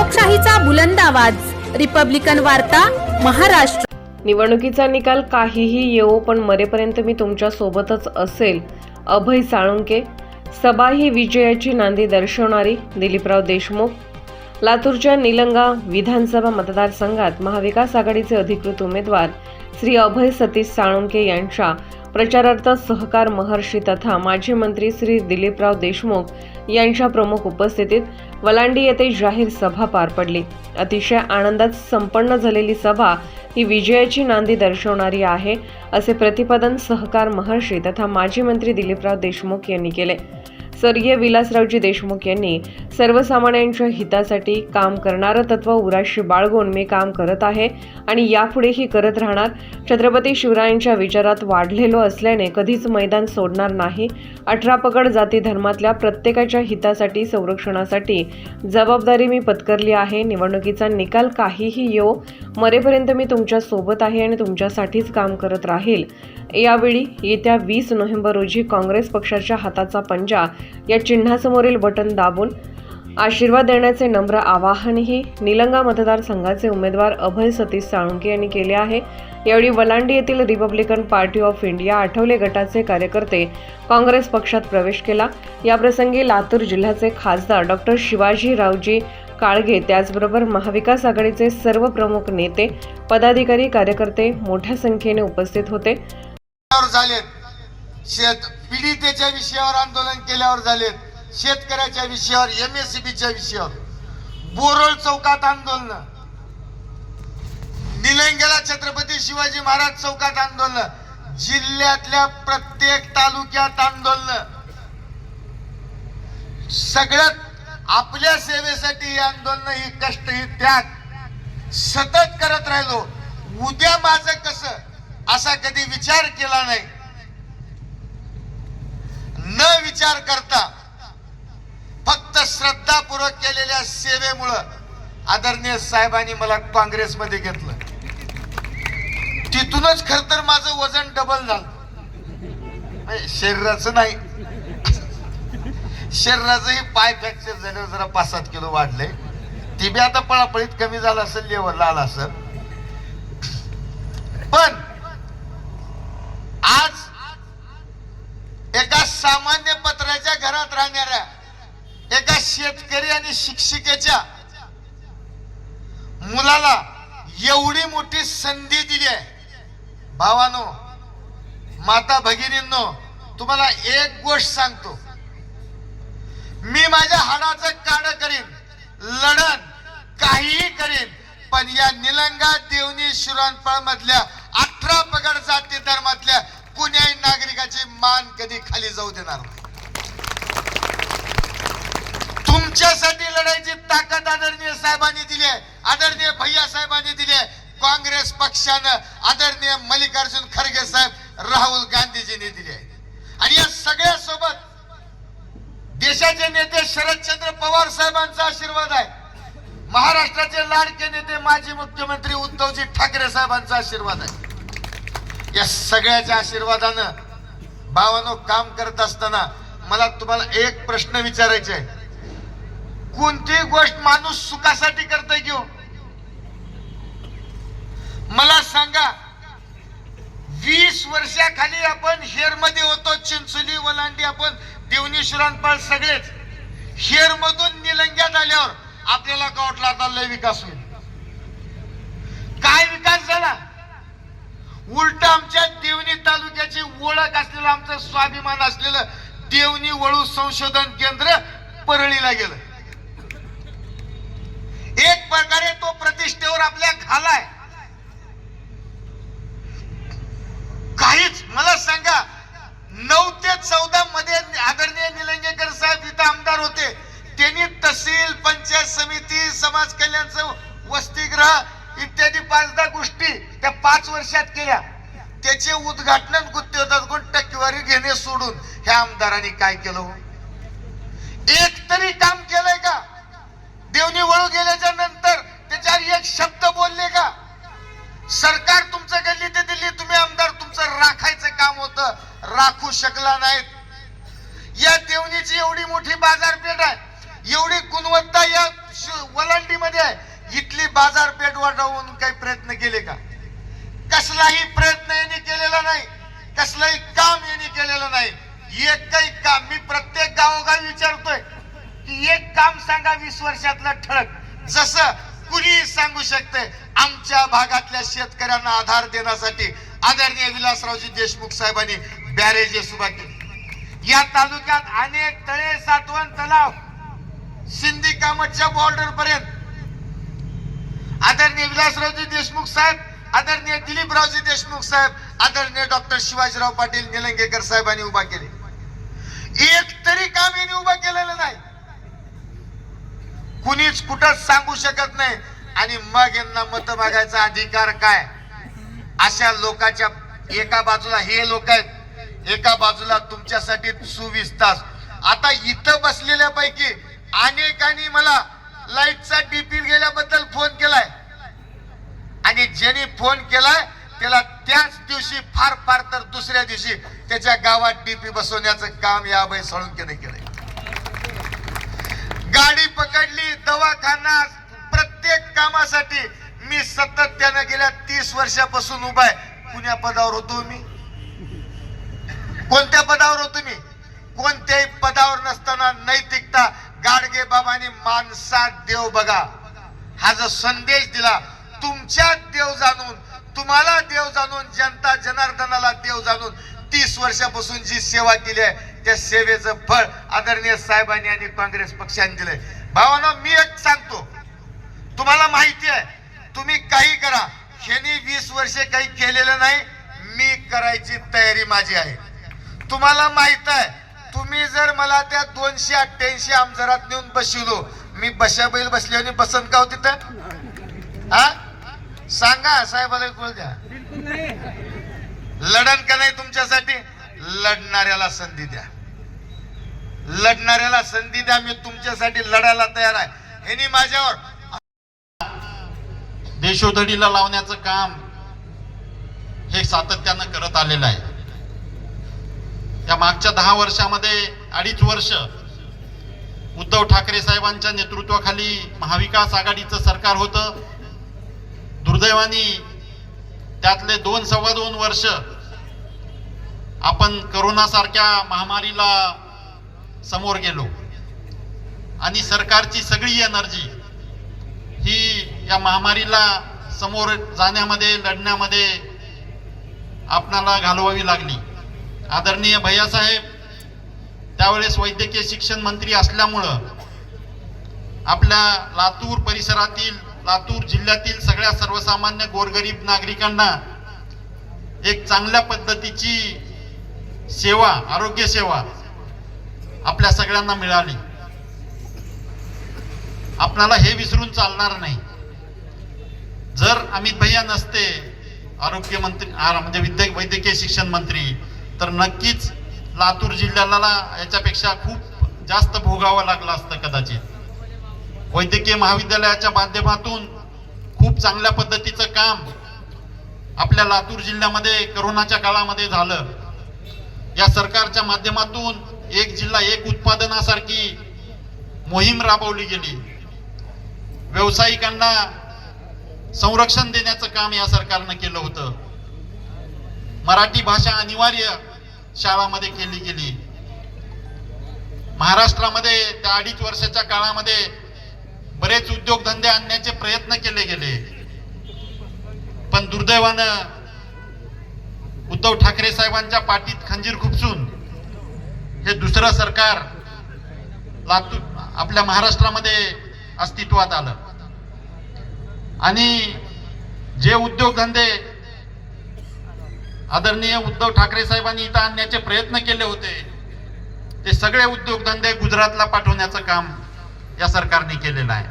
लोकशाहीचा बुलंद आवाज, रिपब्लिकन वार्ता, महाराष्ट्र। निवडणुकीचा निकाल काहीही येवो पण मरेपर्यंत मी तुमच्या सोबतच असेल, अभय साळुंके। सभा ही विजयाची नांदी दर्शवणारी। दिलीपराव देशमुख। लातूरच्या निलंगा विधानसभा मतदारसंघात महाविकास आघाडीचे अधिकृत उमेदवार श्री अभय सतीश साळुंके यांच्या प्रचारार्थ सहकार महर्षी तथा माजी मंत्री श्री दिलीपराव देशमुख यांच्या प्रमुख उपस्थितीत वलांडी येथे जाहीर सभा पार पडली। अतिशय आनंदात संपन्न झालेली सभा ही विजयाची नांदी दर्शवणारी आहे, असे प्रतिपादन सहकार महर्षी तथा माजी मंत्री दिलीपराव देशमुख यांनी केले। स्वर्गीय विलासरावजी देशमुख यांनी सर्वसामान्यांच्या हितासाठी काम करणारं तत्व उराशी बाळगून मी काम करत आहे आणि यापुढेही करत राहणार। छत्रपती शिवरायांच्या विचारात वाढलेलो असल्याने कधीच मैदान सोडणार नाही। 18 पगड जाती धर्मातल्या प्रत्येकाच्या हितासाठी संरक्षणासाठी जबाबदारी मी पत्करली आहे। निवडणुकीचा निकाल काहीही येवो, मरेपर्यंत मी तुमच्या सोबत आहे आणि तुमच्यासाठीच काम करत राहील। यावेळी येत्या 20 नोव्हेंबर रोजी काँग्रेस पक्षाच्या हाताचा पंजा या चिन्हासमोरील बटन दाबून आशीर्वाद देण्याचे नम्र आवाहनही निलंगा मतदारसंघाचे उमेदवार अभय सतीश साळुंके यांनी केले आहे। यावेळी वलांडी येथील Republican party of India Athawale गटाचे कार्यकर्ते काँग्रेस पक्षात प्रवेश केला। याप्रसंगी लातूर जिल्ह्याचे खासदार डॉक्टर शिवाजीरावजी काळगे, त्याचबरोबर महाविकास आघाडीचे सर्व प्रमुख नेते, पदाधिकारी, कार्यकर्ते मोठ्या संख्येने उपस्थित होते। पीडितेच्या विषयावर आंदोलन केल्यावर झालेत, शेतकऱ्याच्या विषयावर, MSCBच्या विषयावर, बोरळ चौकात आंदोलन, निलंगेला छत्रपती शिवाजी महाराज चौकात आंदोलन, जिल्ह्यातल्या प्रत्येक तालुक्यात आंदोलन, सगळ्यात आपल्या सेवेसाठी ही आंदोलन, ही कष्ट, ही त्याग सतत करत राहिलो। उद्या माझं कसं असा कधी विचार केला नाही। न विचार करता फक्त श्रद्धापूर्वक केलेल्या सेवेमुळे आदरणीय साहेबांनी मला काँग्रेसमध्ये घेतलं। तिथूनच खर तर माझं वजन डबल झालं, शरीराचं नाही, शरीराचंही पाय फ्रॅक्चर झाल्यावर जरा 5-7 किलो वाढले। ती बी आता पळापळीत कमी झालं असेल, लेवलला आला असेल। पण आज एका सामान्य पत्राच्या घरात राहणाऱ्या एका शेतकरी आणि शिक्षिकेच्या मुलाला एवढी मोठी संधी दिली आहे। भावानो, माता भगिनींनो, तुम्हाला एक गोष्ट सांगतो, मी माझ्या हाडाचं काढ करीन, लढन, काहीही करीन, पण या निलंगा, देवणी, शिरोणपळ मधल्या 18 पगड जाती धर्मातल्या कुण्याही नागरिकाची मान कधी खाली जाऊ देणार नाही। तुमच्यासाठी लढायची ताकद आदरणीय साहेबांनी दिली आहे, आदरणीय भैया साहेबांनी दिली आहे, काँग्रेस पक्षानं आदरणीय मल्लिकार्जुन खरगे साहेब, राहुल गांधीजींनी दिली आहे। आणि या सगळ्या सोबत देशाचे नेते शरदचंद्र पवार साहेबांचा आशीर्वाद आहे, महाराष्ट्राचे लाडके नेते माजी मुख्यमंत्री उद्धवजी ठाकरे साहेबांचा आशीर्वाद आहे। या सगळ्याच्या आशीर्वादानं भावानो काम करत असताना मला तुम्हाला एक प्रश्न विचारायचा आहे, कोणती गोष्ट माणूस सुखासाठी करतोय की हो? मला सांगा, 20 वर्षाखाली आपण हेरमध्ये होतो, चिंचोली, वलांडी, आपण देवणी, शिरोणपळ सगळेच हेरमधून निलंग्यात आल्यावर आपल्याला का वाटलं आता लय विकास होईल? काय विकास झाला? उलट आमच्या देवणी तालुक्याची ओळख असलेलं, आमचं स्वाभिमान असलेलं देवणी वळू संशोधन केंद्र परळीला गेलं। एक प्रकारे तो प्रतिष्ठेवर आपल्या खालाय। काहीच, मला सांगा, 9 ते 14 मध्ये आदरणीय निलंगेकर साहेब इथं आमदार होते, त्यांनी तहसील, पंचायत समिती, समाज कल्याणचं वसतिगृह इत्यादी 5-10 गोष्टी त्या 5 वर्षात केल्या। त्याचे उद्घाटन गुत्ते होतात, कोण टक्केवारी घेणे सोडून ह्या आमदारांनी काय केलं? एक तरी काम केलंय का? देवणी वळू गेल्याच्या नंतर त्याच्यावर एक शब्द बोलले का? सरकार तुमचं गल्ली ते दिल्ली, तुम्ही आमदार तुमचं राखायचं काम होतं, राखू शकला नाहीत। या देवणीची एवढी मोठी बाजारपेठ आहे, एवढी गुणवत्ता या वलांडीमध्ये गावागावात जाऊन काही प्रयत्न केले का? कसलाही प्रयत्न यांनी केलेला नाही, कसलंही काम यांनी केलेलं नाही. एकही काम मी प्रत्येक गावोगावी विचारतोय की एक काम सांगा 20 वर्षातलं ठळक, जसं कुणी सांगू शकते. आमच्या भागातल्या शेतकऱ्यांना आधार देण्यासाठी आदरणीय विलासरावजी देशमुख साहेबांनी बॅरेजेस उभा केली. या तालुक्यात अनेक तळे, साठवण तलाव सिंधी कामतच्या बॉर्डर पर्यंत आदरणीय विलासरावजी देशमुख साहेब, आदरणीय दिलीपरावजी देशमुख साहेब, आदरणीय डॉक्टर शिवाजीराव पाटील निलंगेकर साहेबांनी उभा केले. एक तरी काम यांनी उभा केलेलं नाही. कुणीच कुठं सांगू शकत नाही. आणि मग यांना मत मागायचा अधिकार काय? अशा लोकांच्या एका बाजूला हे लोक आहेत, एका बाजूला तुमच्यासाठी 24 तास. आता इथं बसलेल्या पैकी अनेकांनी मला लाईटचा डीपी गेल्याबद्दल फोन केलाय आणि ज्यांनी फोन केलाय त्याला त्याच दिवशी फार फार तर दुसऱ्या दिवशी त्याच्या गावात डीपी बसवण्याचं काम या अभय साळुंकेने केलंय. गाडी पकडली, दवाखाना, प्रत्येक कामासाठी मी सातत्याने गेल्या 30 वर्षापासून उभा आहे. कुण्या पदावर होतो मी? कोणत्या पदावर होतो मी? कोणत्याही पदावर नसताना नैतिकता, गाडगे बाबांनी माणसात देव बघा हा जो संदेश दिला, तुमच्यात देव जाणून, तुम्हाला देव जाणून, जनता जनार्दनाला देव जाणून 30 वर्षापासून जी सेवा केली आहे त्या सेवेचं फळ आदरणीय साहेबांनी आणि काँग्रेस पक्षाने दिलंय. भावांनो, मी एक सांगतो, तुम्हाला माहिती आहे, तुम्ही काही करा, ह्यांनी 20 वर्षे काही केलेलं नाही, मी करायची तयारी माझी आहे. तुम्हाला माहित आहे, तुम्ही जर मला त्या 288 आमदारात नेऊन बसवलो, मी बशा बैल बसले आणि बसन का हो तिथं? हा सांगा, साहेबाला बोल द्या. लढन का नाही तुमच्यासाठी? लढणाऱ्याला संधी द्या, लढणाऱ्याला संधी द्या. मी तुमच्यासाठी लढायला तयार आहे. ह्यांनी माझ्यावर देशोधडीला लावण्याचं काम हे सातत्यानं करत आलेलं आहे. या मागच्या 10 वर्षामध्ये 2.5 वर्ष उद्धव ठाकरे साहेबांच्या नेतृत्वाखाली महाविकास आघाडीचं सरकार होतं. दुर्दैवाने त्यातले 2-2.25 वर्ष आपण करोनासारख्या महामारीला समोर गेलो आणि सरकारची सगळी एनर्जी ही या महामारीला समोर जाण्यामध्ये, लढण्यामध्ये आपणाला घालवावी लागली. आदरणीय भैयासाहेब त्यावेळेस वैद्यकीय शिक्षण मंत्री असल्यामुळं आपल्या लातूर परिसरातील, लातूर जिल्ह्यातील सगळ्या सर्वसामान्य गोरगरीब नागरिकांना एक चांगल्या पद्धतीची सेवा, आरोग्य सेवा आपल्या सगळ्यांना मिळाली. आपणाला हे विसरून चालणार नाही. जर अमित भैया नसते आरोग्य मंत्री, म्हणजे वैद्यकीय शिक्षण मंत्री, तर नक्कीच लातूर जिल्ह्याला याच्यापेक्षा खूप जास्त भोगावं लागलं असतं कदाचित. वैद्यकीय महाविद्यालयाच्या माध्यमातून खूप चांगल्या पद्धतीचं काम आपल्या लातूर जिल्ह्यामध्ये करोनाच्या काळामध्ये झालं. या सरकारच्या माध्यमातून एक जिल्हा एक उत्पादनासारखी मोहीम राबवली गेली. व्यावसायिकांना संरक्षण देण्याचं काम या सरकारनं केलं होतं. मराठी भाषा अनिवार्य शाळांमध्ये केली गेली. महाराष्ट्रामध्ये त्या 2.5 वर्षाच्या काळामध्ये बरेच उद्योगधंदे आणण्याचे प्रयत्न केले गेले, पण दुर्दैवानं उद्धव ठाकरे साहेबांच्या पाठीत खंजीर खुपसून हे दुसरं सरकार लातूर आपल्या महाराष्ट्रामध्ये अस्तित्वात आलं आणि जे उद्योगधंदे आदरणीय उद्धव ठाकरे साहेबांनी इथं आणण्याचे प्रयत्न केले होते ते सगळे उद्योगधंदे गुजरातला पाठवण्याचं काम या सरकारने केलेलं आहे.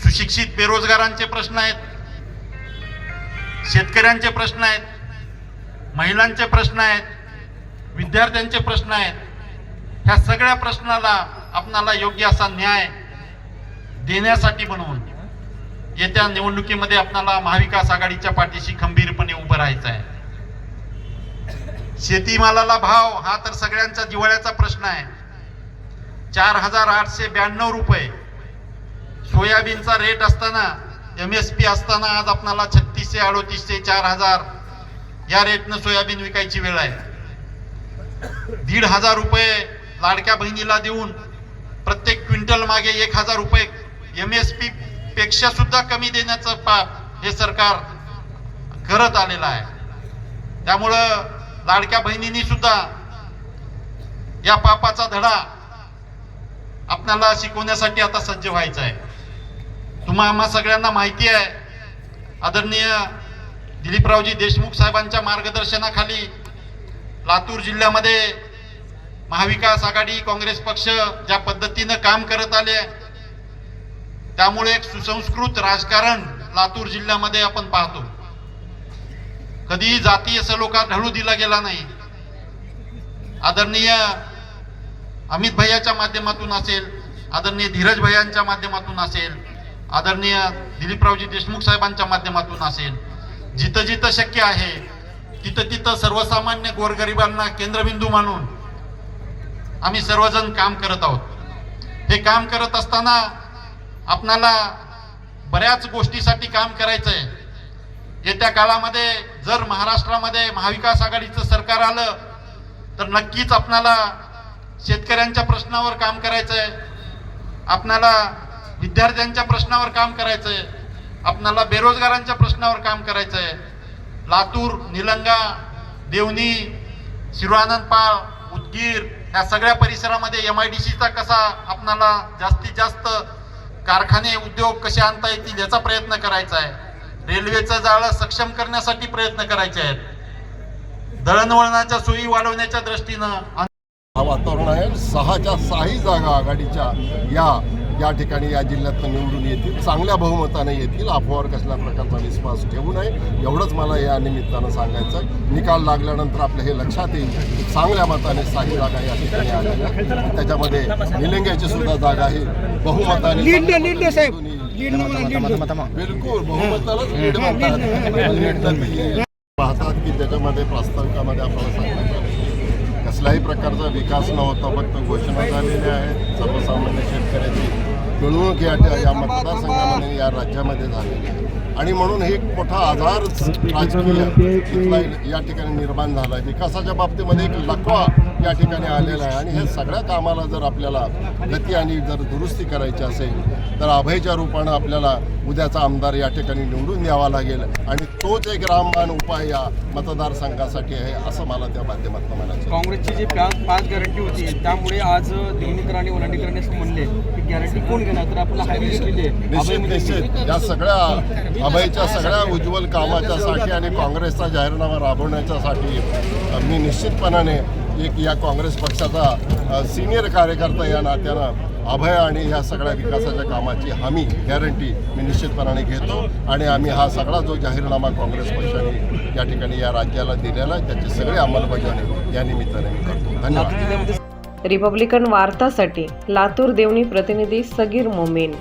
सुशिक्षित बेरोजगारांचे प्रश्न आहेत, शेतकऱ्यांचे प्रश्न आहेत, महिलांचे प्रश्न आहेत, विद्यार्थ्यांचे प्रश्न आहेत. ह्या सगळ्या प्रश्नाला आपणाला योग्य असा न्याय देण्यासाठी म्हणून येत्या निवडणुकीमध्ये आपणाला महाविकास आघाडीच्या पाठीशी खंबीरपणे उभं राहायचं आहे. शेतीमालाला भाव हा तर सगळ्यांचा जिव्हाळ्याचा प्रश्न आहे. 4,892 रुपये सोयाबीनचा रेट असताना MSP असताना आज आपणाला 3600, 3800, 4000 या रेटनं सोयाबीन विकायची वेळ आहे. 1,500 रुपये लाडक्या बहिणीला देऊन प्रत्येक क्विंटल मागे 1,000 रुपये MSP पेक्षा सुद्धा कमी देण्याचं पाप हे सरकार करत आलेलं आहे. त्यामुळं लाडक्या बहिणींनी सुद्धा या पापाचा धडा आपल्याला शिकवण्यासाठी आता सज्ज व्हायचं आहे. आम्हा सगळ्यांना माहिती आहे, आदरणीय दिलीपरावजी देशमुख साहेबांच्या मार्गदर्शनाखाली लातूर जिल्ह्यामध्ये महाविकास आघाडी काँग्रेस पक्ष ज्या पद्धतीनं काम करत आले, त्यामुळे एक सुसंस्कृत राजकारण लातूर जिल्ह्यामध्ये आपण पाहतो. कधीही जातीय सलोखा ढळू दिला गेला नाही. आदरणीय अमित भैयाच्या माध्यमातून असेल, आदरणीय धीरज भैयांच्या माध्यमातून असेल, आदरणीय दिलीपरावजी देशमुख साहेबांच्या माध्यमातून असेल, जिथं जिथं शक्य आहे तिथं तिथं सर्वसामान्य गोरगरिबांना केंद्रबिंदू मानून आम्ही सर्वजण काम करत आहोत. हे काम करत असताना आपणाला बऱ्याच गोष्टीसाठी काम करायचं आहे. येत्या काळामध्ये जर महाराष्ट्रामध्ये महाविकास आघाडीचं सरकार आलं तर नक्कीच आपणाला शेतकऱ्यांच्या प्रश्नावर काम करायचं आहे, आपणाला विद्यार्थ्यांच्या प्रश्नावर काम करायचं आहे, आपणाला बेरोजगारांच्या प्रश्नावर काम करायचं आहे. लातूर, निलंगा, देवणी, शिरवानंदपाळ, उदगीर या सगळ्या परिसरामध्ये MIDCचा कसा आपणाला जास्तीत जास्त कारखाने उद्योग कसे आणता येतील याचा प्रयत्न करायचा आहे. रेल्वेचं जाळं सक्षम करण्यासाठी प्रयत्न करायचे आहेत. दळणवळणाच्या सोयी वाढवण्याच्या दृष्टीनं हा वातावरण आहे. 6च्या 6 जागा आघाडीच्या या ठिकाणी या जिल्ह्यातून निवडून येतील, चांगल्या बहुमताने येतील. अफवावर कसल्या प्रकारचा विश्वास ठेवू नये एवढंच मला या निमित्तानं सांगायचं. निकाल लागल्यानंतर आपल्या हे लक्षात येईल, चांगल्या मताने 6 जागा या ठिकाणी आलेल्या, त्याच्यामध्ये निलंग्याची सुद्धा जागा आहे बहुमताने बिलकुल बहुमतालाच लीड म्हणतात. पाहतात की त्याच्यामध्ये प्रास्ताविकामध्ये आपल्याला सांगायचं कसल्याही प्रकारचा विकास नव्हता, फक्त घोषणा झालेल्या आहेत. सर्वसामान्य शेतकऱ्याची पिळवणूक या मतदारसंघामध्ये या राज्यामध्ये झालेली आहे आणि म्हणून हे एक मोठा आधार राजकीय इथला या ठिकाणी निर्माण झाला आहे. विकासाच्या बाबतीमध्ये एक लकवा या ठिकाणी आलेला आहे आणि हे सगळ्या कामाला जर आपल्याला गती आणि जर दुरुस्ती करायची असेल तर अभयच्या रूपानं आपल्याला उद्याचा आमदार या ठिकाणी निवडून द्यावा लागेल आणि तोच एक रामबाण उपाय या मतदारसंघासाठी आहे असं मला त्या माध्यमातून म्हणायचं. काँग्रेसची जी पाच गॅरंटी होती त्यामुळे आज दिल्लीकर आणि ओलांडीकरांनी असं म्हणले की गॅरंटी कोण घेणार, तर आपल्याला हायवे घेतलेली आहे. निश्चित या सगळ्या अभयच्या सगळ्या उज्ज्वल कामाच्यासाठी आणि काँग्रेसचा जाहीरनामा राबवण्याच्यासाठी मी निश्चितपणाने एक या काँग्रेस पक्षाचा सिनियर कार्यकर्ता या नात्यानं अभय आणि ह्या सगळ्या विकासाच्या कामाची हमी गॅरंटी मी निश्चितपणाने घेतो आणि आम्ही हा सगळा जो जाहीरनामा काँग्रेस पक्षाने या ठिकाणी या राज्याला दिलेला आहे त्याची सगळी अंमलबजावणी या निमित्ताने मी करतो. धन्यवाद. रिपब्लिकन वार्तासाठी लातूर देवणी प्रतिनिधी सगीर मोमीन.